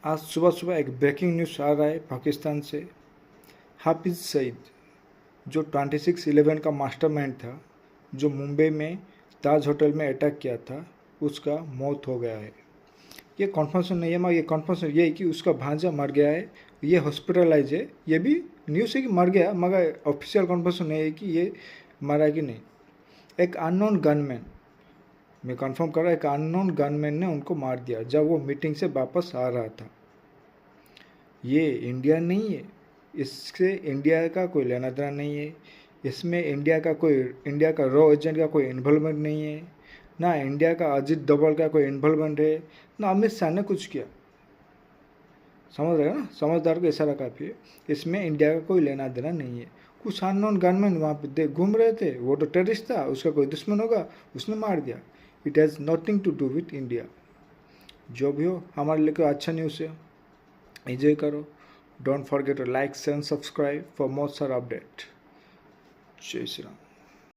आज सुबह सुबह एक ब्रेकिंग न्यूज़ आ रहा है पाकिस्तान से। हाफिज़ सईद जो 26/11 का मास्टरमाइंड था, जो मुंबई में ताज होटल में अटैक किया था, उसका मौत हो गया है। ये कन्फर्मेशन नहीं है मगर ये कन्फर्मेशन ये है कि उसका भांजा मर गया है। ये हॉस्पिटलाइज है। ये भी न्यूज़ है कि मर गया, मगर ऑफिशियल कन्फर्मेशन नहीं है कि ये मरा है कि नहीं। एक अननोन गनमैन, मैं कंफर्म कर रहा, एक अननोन गनमैन ने उनको मार दिया जब वो मीटिंग से वापस आ रहा था। ये इंडिया नहीं है, इससे इंडिया का कोई लेना देना नहीं है। इसमें इंडिया का रॉ एजेंट का कोई इन्वॉल्वमेंट नहीं है, ना इंडिया का अजीत डोभाल का कोई इन्वॉल्वमेंट है, ना अमित शाह ने कुछ किया। समझ रहे हो ना, समझदार को इशारा काफ़ी है। इसमें इंडिया का कोई लेना देना नहीं है। कुछ अननोन गनमैन वहाँ पे घूम रहे थे, वो तो टेररिस्ट था, उसका कोई दुश्मन होगा, उसने मार दिया। It has nothing to do with India. जो भी हो, हमारे लिए कोई अच्छा न्यूज़ है, एंजॉय करो। Don't forget to like, share and subscribe for more such update. Jai Shri Ram.